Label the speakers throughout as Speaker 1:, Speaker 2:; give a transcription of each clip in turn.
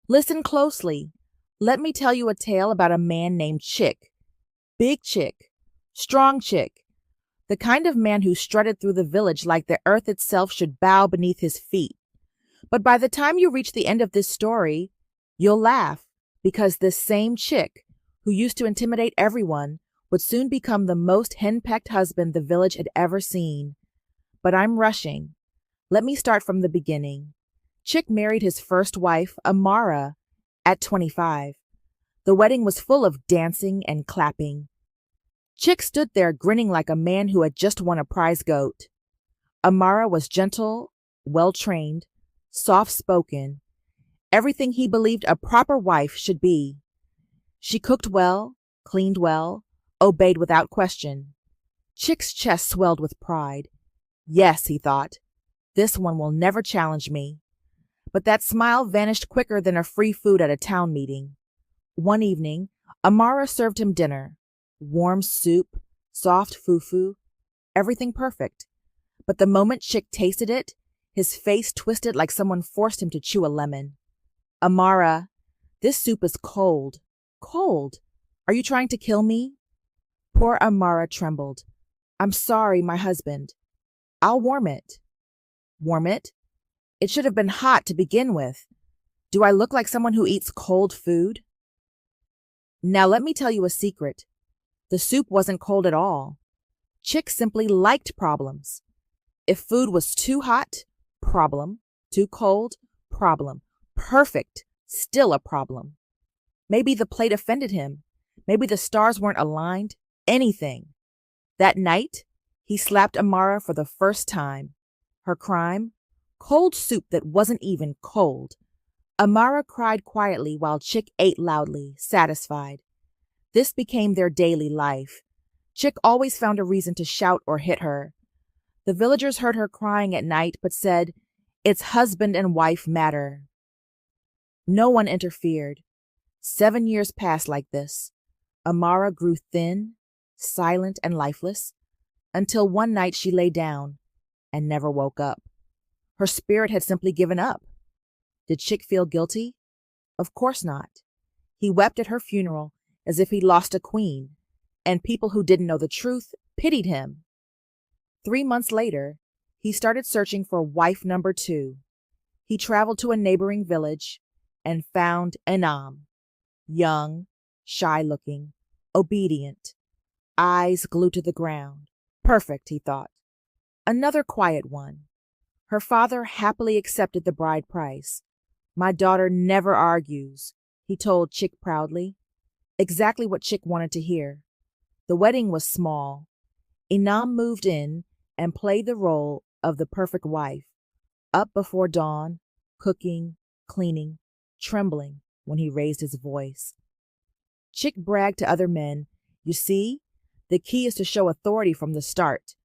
Speaker 1: Listen closely. Let me tell you a tale about a man named Chik. Big Chik. Strong Chik. The kind of man who strutted through the village like the earth itself should bow beneath his feet. But by the time you reach the end of this story, you'll laugh, because this same Chik, who used to intimidate everyone, would soon become the most henpecked husband the village had ever seen. But I'm rushing. Let me start from the beginning. Chik married his first wife, Amara, at 25. The wedding was full of dancing and clapping. Chik stood there grinning like a man who had just won a prize goat. Amara was gentle, well-trained, soft-spoken, everything he believed a proper wife should be. She cooked well, cleaned well, obeyed without question. Chik's chest swelled with pride. Yes, he thought, this one will never challenge me. But that smile vanished quicker than a free food at a town meeting. One evening, Amara served him dinner. Warm soup, soft fufu, everything perfect. But the moment Chik tasted it, his face twisted like someone forced him to chew a lemon. Amara, this soup is cold. Cold. Are you trying to kill me? Poor Amara trembled. I'm sorry, my husband. I'll warm it. Warm it? It should have been hot to begin with. Do I look like someone who eats cold food? Now let me tell you a secret. The soup wasn't cold at all. Chik simply liked problems. If food was too hot, problem. Too cold, problem. Perfect, still a problem. Maybe the plate offended him. Maybe the stars weren't aligned. Anything. That night, he slapped Amara for the first time. Her crime? Cold soup that wasn't even cold. Amara cried quietly while Chik ate loudly, satisfied. This became their daily life. Chik always found a reason to shout or hit her. The villagers heard her crying at night but said, "It's husband and wife matter." No one interfered. 7 years passed like this. Amara grew thin, silent, and lifeless, until one night she lay down and never woke up. Her spirit had simply given up. Did Chik feel guilty? Of course not. He wept at her funeral as if he'd lost a queen, and people who didn't know the truth pitied him. 3 months later, he started searching for wife number 2. He traveled to a neighboring village and found Inam, young, shy-looking, obedient, eyes glued to the ground. Perfect, he thought. Another quiet one. Her father happily accepted the bride price. My daughter never argues, he told Chik proudly. Exactly what Chik wanted to hear. The wedding was small. Inam moved in and played the role of the perfect wife, up before dawn, cooking, cleaning, trembling when he raised his voice. Chik bragged to other men, "You see, the key is to show authority from the start.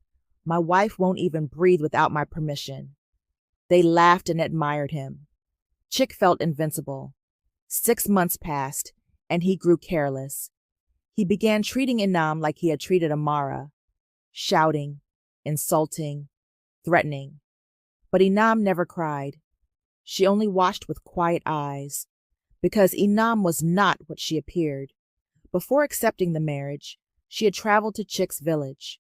Speaker 1: My wife won't even breathe without my permission." They laughed and admired him. Chik felt invincible. 6 months passed, and he grew careless. He began treating Inam like he had treated Amara, shouting, insulting, threatening. But Inam never cried. She only watched with quiet eyes, because Inam was not what she appeared. Before accepting the marriage, she had traveled to Chik's village.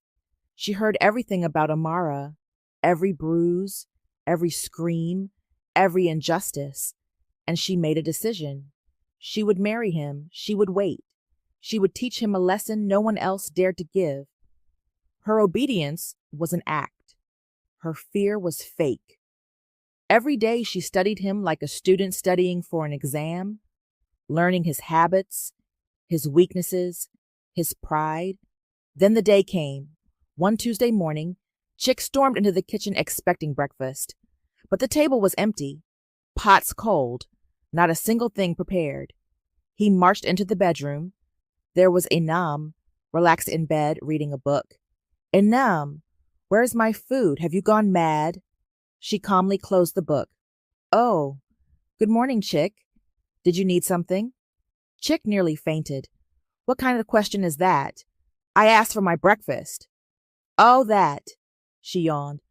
Speaker 1: She heard everything about Amara, every bruise, every scream, every injustice, and she made a decision. She would marry him. She would wait. She would teach him a lesson no one else dared to give. Her obedience was an act. Her fear was fake. Every day she studied him like a student studying for an exam, learning his habits, his weaknesses, his pride. Then the day came. One Tuesday morning, Chik stormed into the kitchen expecting breakfast. But the table was empty, pots cold, not a single thing prepared. He marched into the bedroom. There was Inam, relaxed in bed, reading a book. "Inam, where's my food? Have you gone mad?" She calmly closed the book. "Oh, good morning, Chik. Did you need something?" Chik nearly fainted. "What kind of question is that? I asked for my breakfast." "Oh, that," she yawned.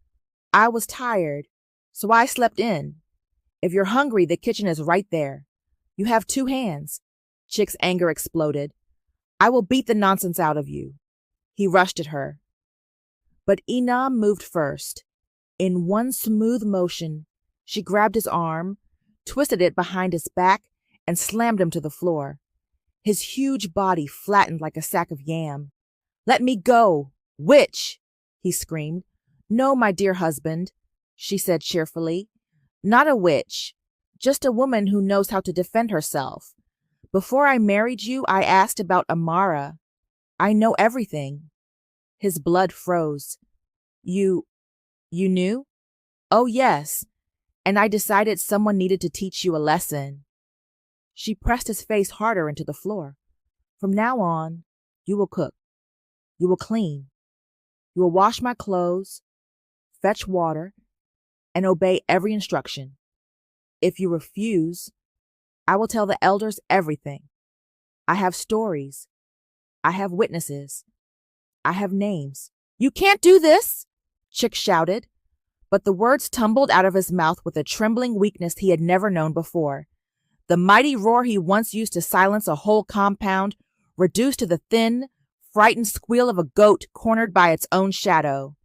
Speaker 1: "I was tired, so I slept in. If you're hungry, the kitchen is right there. You have 2 hands. Chik's anger exploded. I will beat the nonsense out of you. He rushed at her. But Inam moved first. In one smooth motion, she grabbed his arm, twisted it behind his back, and slammed him to the floor. His huge body flattened like a sack of yam. Let me go! Witch! He screamed. No, my dear husband, she said cheerfully. Not a witch, just a woman who knows how to defend herself. Before I married you, I asked about Amara. I know everything. His blood froze. You knew? Oh, yes. And I decided someone needed to teach you a lesson. She pressed his face harder into the floor. From now on, you will cook. You will clean. You will wash my clothes, fetch water, and obey every instruction. If you refuse, I will tell the elders everything. I have stories. I have witnesses. I have names. You can't do this, Chik shouted, but the words tumbled out of his mouth with a trembling weakness he had never known before. The mighty roar he once used to silence a whole compound, reduced to the thin, frightened squeal of a goat cornered by its own shadow.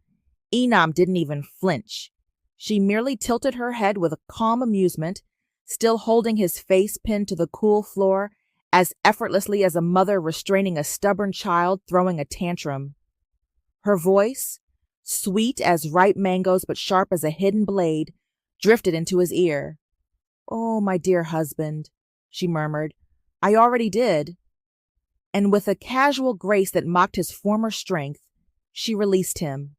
Speaker 1: Inam didn't even flinch. She merely tilted her head with a calm amusement, still holding his face pinned to the cool floor as effortlessly as a mother restraining a stubborn child throwing a tantrum. Her voice, sweet as ripe mangoes but sharp as a hidden blade, drifted into his ear. Oh, my dear husband, she murmured, I already did. And with a casual grace that mocked his former strength, she released him.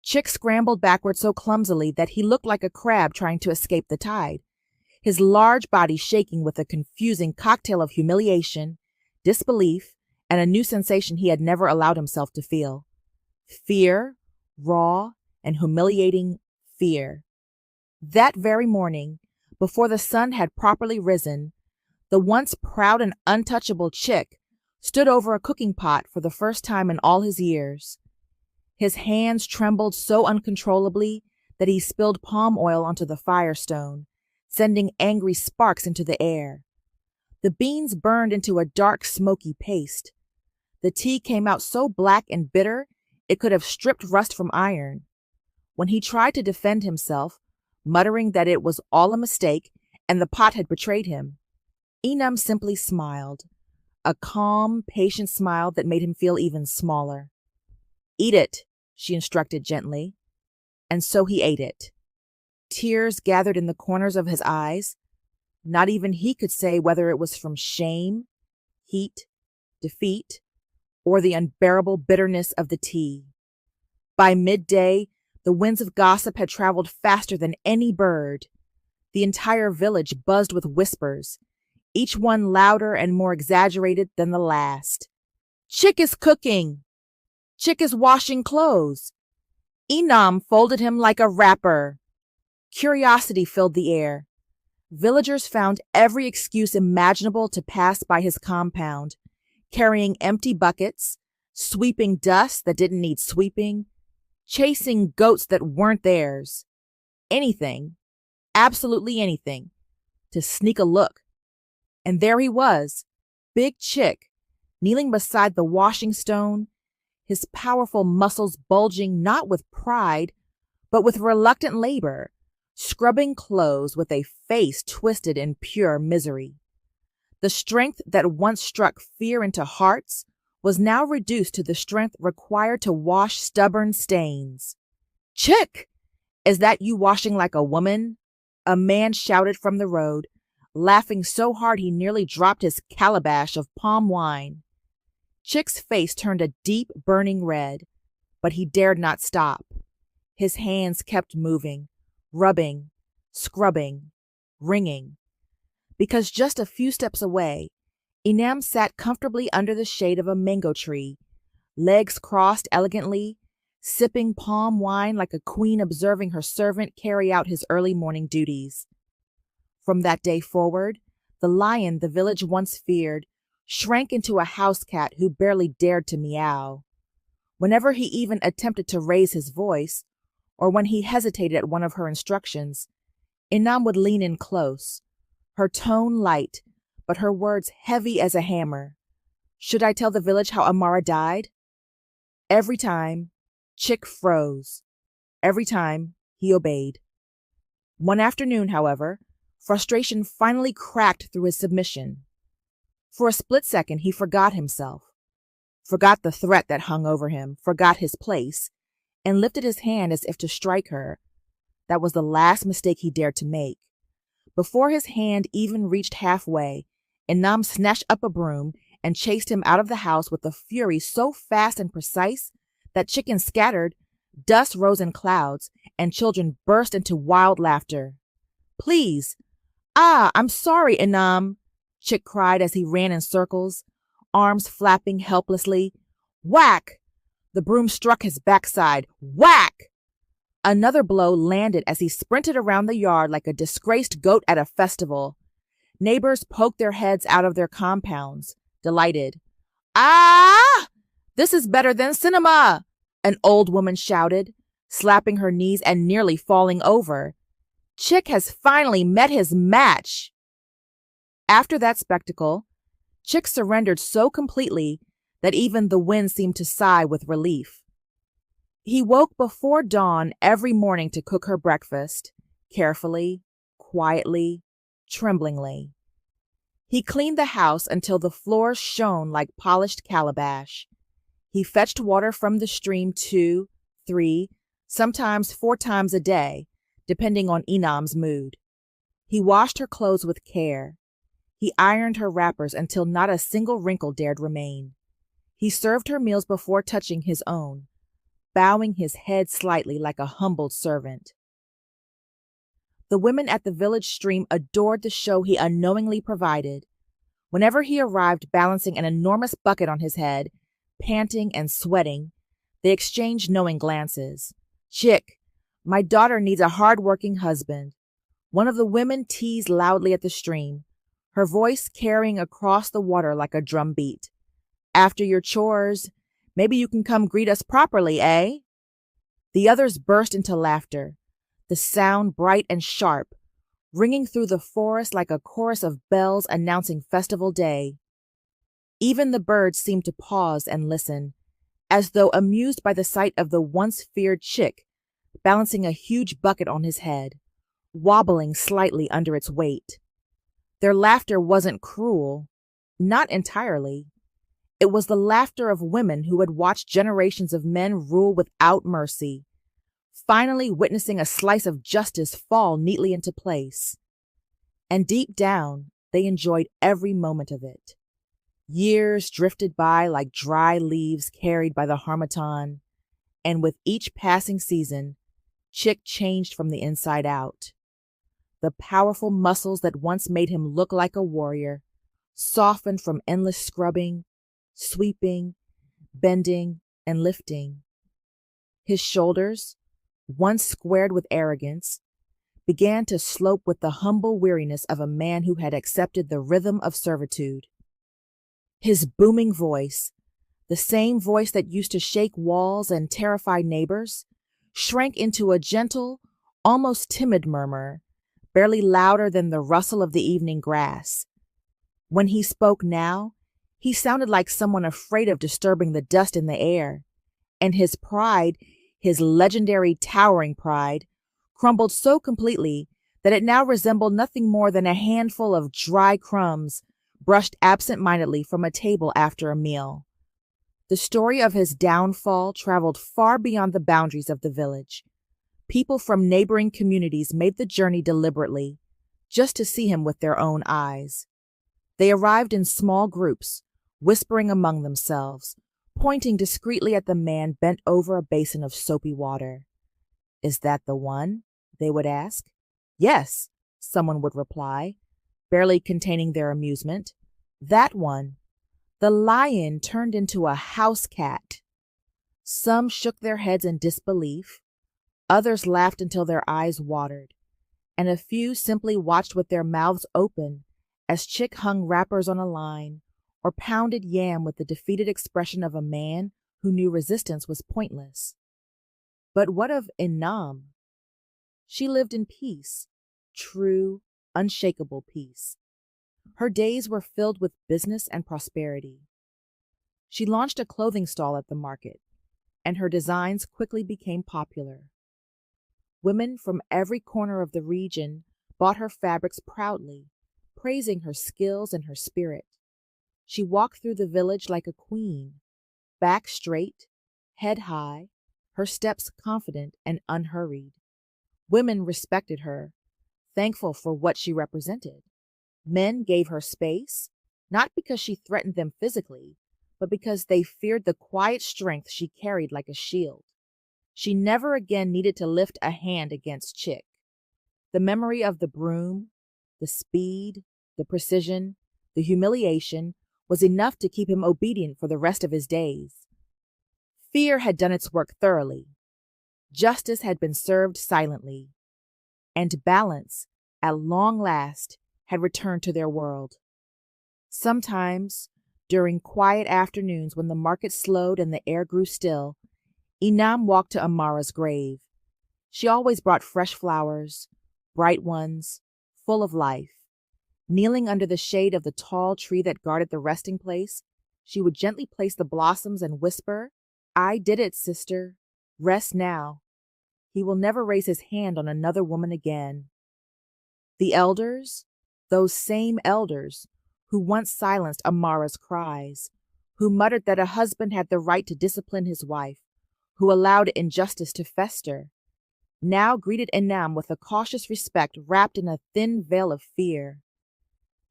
Speaker 1: Chik scrambled backward so clumsily that he looked like a crab trying to escape the tide, his large body shaking with a confusing cocktail of humiliation, disbelief, and a new sensation he had never allowed himself to feel. Fear, raw and humiliating fear. That very morning, before the sun had properly risen, the once proud and untouchable Chik stood over a cooking pot for the first time in all his years. His hands trembled so uncontrollably that he spilled palm oil onto the firestone, sending angry sparks into the air. The beans burned into a dark, smoky paste. The tea came out so black and bitter it could have stripped rust from iron. When he tried to defend himself, muttering that it was all a mistake and the pot had betrayed him, Inam simply smiled, a calm, patient smile that made him feel even smaller. Eat it, she instructed gently, and so he ate it. Tears gathered in the corners of his eyes. Not even he could say whether it was from shame, heat, defeat, or the unbearable bitterness of the tea. By midday, the winds of gossip had traveled faster than any bird. The entire village buzzed with whispers, each one louder and more exaggerated than the last. Chik is cooking! Chik is washing clothes! Inam folded him like a wrapper! Curiosity filled the air. Villagers found every excuse imaginable to pass by his compound, carrying empty buckets, sweeping dust that didn't need sweeping, chasing goats that weren't theirs. Anything, absolutely anything, to sneak a look. And there he was, Big Chik, kneeling beside the washing stone, his powerful muscles bulging not with pride, but with reluctant labor, scrubbing clothes with a face twisted in pure misery. The strength that once struck fear into hearts was now reduced to the strength required to wash stubborn stains. Chik! Is that you washing like a woman? A man shouted from the road, laughing so hard he nearly dropped his calabash of palm wine. Chik's face turned a deep, burning red, but he dared not stop. His hands kept moving, rubbing, scrubbing, wringing. Because just a few steps away, Inam sat comfortably under the shade of a mango tree, legs crossed elegantly, sipping palm wine like a queen observing her servant carry out his early morning duties. From that day forward, the lion the village once feared shrank into a house cat who barely dared to meow. Whenever he even attempted to raise his voice, or when he hesitated at one of her instructions, Inam would lean in close, her tone light, but her words heavy as a hammer. Should I tell the village how Amara died? Every time, Chik froze. Every time, he obeyed. One afternoon, however, frustration finally cracked through his submission. For a split second, he forgot himself, forgot the threat that hung over him, forgot his place, and lifted his hand as if to strike her. That was the last mistake he dared to make. Before his hand even reached halfway, Inam snatched up a broom and chased him out of the house with a fury so fast and precise that chickens scattered, dust rose in clouds, and children burst into wild laughter. "Please! Ah, I'm sorry, Inam!" Chik cried as he ran in circles, arms flapping helplessly. Whack! The broom struck his backside. Whack! Another blow landed as he sprinted around the yard like a disgraced goat at a festival. Neighbors poked their heads out of their compounds, delighted. "Ah! This is better than cinema!" an old woman shouted, slapping her knees and nearly falling over. Chik has finally met his match. After that spectacle, Chik surrendered so completely that even the wind seemed to sigh with relief. He woke before dawn every morning to cook her breakfast, carefully, quietly, tremblingly. He cleaned the house until the floor shone like polished calabash. He fetched water from the stream 2, 3, sometimes 4 times a day, depending on Inam's mood. He washed her clothes with care. He ironed her wrappers until not a single wrinkle dared remain. He served her meals before touching his own, bowing his head slightly like a humbled servant. The women at the village stream adored the show he unknowingly provided. Whenever he arrived balancing an enormous bucket on his head, panting and sweating, they exchanged knowing glances. "Chik, my daughter needs a hard-working husband." One of the women teased loudly at the stream, her voice carrying across the water like a drumbeat. "After your chores, maybe you can come greet us properly, eh?" The others burst into laughter, the sound bright and sharp, ringing through the forest like a chorus of bells announcing festival day. Even the birds seemed to pause and listen, as though amused by the sight of the once feared Chik balancing a huge bucket on his head, wobbling slightly under its weight. Their laughter wasn't cruel, not entirely. It was the laughter of women who had watched generations of men rule without mercy, finally witnessing a slice of justice fall neatly into place. And deep down, they enjoyed every moment of it. Years drifted by like dry leaves carried by the harmattan, and with each passing season, Chik changed from the inside out. The powerful muscles that once made him look like a warrior softened from endless scrubbing, sweeping, bending, and lifting. His shoulders, once squared with arrogance, began to slope with the humble weariness of a man who had accepted the rhythm of servitude. His booming voice, the same voice that used to shake walls and terrify neighbors, shrank into a gentle, almost timid murmur, barely louder than the rustle of the evening grass. When he spoke now, he sounded like someone afraid of disturbing the dust in the air, and his pride, his legendary towering pride, crumbled so completely that it now resembled nothing more than a handful of dry crumbs brushed absent-mindedly from a table after a meal. The story of his downfall traveled far beyond the boundaries of the village. People from neighboring communities made the journey deliberately, just to see him with their own eyes. They arrived in small groups, whispering among themselves, pointing discreetly at the man bent over a basin of soapy water. "Is that the one?" they would ask. "Yes," someone would reply, barely containing their amusement. "That one. The lion turned into a house cat." Some shook their heads in disbelief, others laughed until their eyes watered, and a few simply watched with their mouths open as Chik hung wrappers on a line or pounded yam with the defeated expression of a man who knew resistance was pointless. But what of Inam? She lived in peace, true, unshakable peace. Her days were filled with business and prosperity. She launched a clothing stall at the market, and her designs quickly became popular. Women from every corner of the region bought her fabrics proudly, praising her skills and her spirit. She walked through the village like a queen, back straight, head high, her steps confident and unhurried. Women respected her, thankful for what she represented. Men gave her space, not because she threatened them physically, but because they feared the quiet strength she carried like a shield. She never again needed to lift a hand against Chik. The memory of the broom, the speed, the precision, the humiliation was enough to keep him obedient for the rest of his days. Fear had done its work thoroughly. Justice had been served silently. And balance, at long last, had returned to their world. Sometimes, during quiet afternoons when the market slowed and the air grew still, Inam walked to Amara's grave. She always brought fresh flowers, bright ones, full of life. Kneeling under the shade of the tall tree that guarded the resting place, she would gently place the blossoms and whisper, "I did it, sister. Rest now." He will never raise his hand on another woman again. The elders, those same elders who once silenced Amara's cries, who muttered that a husband had the right to discipline his wife, who allowed injustice to fester, now greeted Inam with a cautious respect wrapped in a thin veil of fear.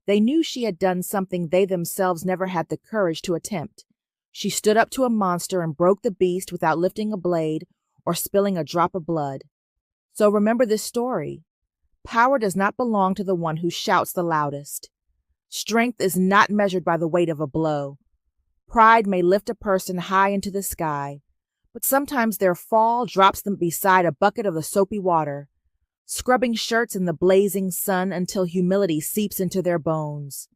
Speaker 1: They knew she had done something they themselves never had the courage to attempt. She stood up to a monster and broke the beast without lifting a blade or spilling a drop of blood. So remember this story. Power does not belong to the one who shouts the loudest. Strength is not measured by the weight of a blow. Pride may lift a person high into the sky, but sometimes their fall drops them beside a bucket of the soapy water, scrubbing shirts in the blazing sun until humility seeps into their bones.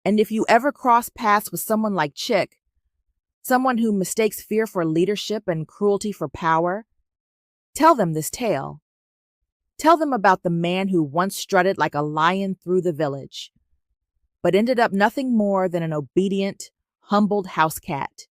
Speaker 1: And if you ever cross paths with someone like Chik, someone who mistakes fear for leadership and cruelty for power, tell them this tale. Tell them about the man who once strutted like a lion through the village, but ended up nothing more than an obedient, humbled house cat.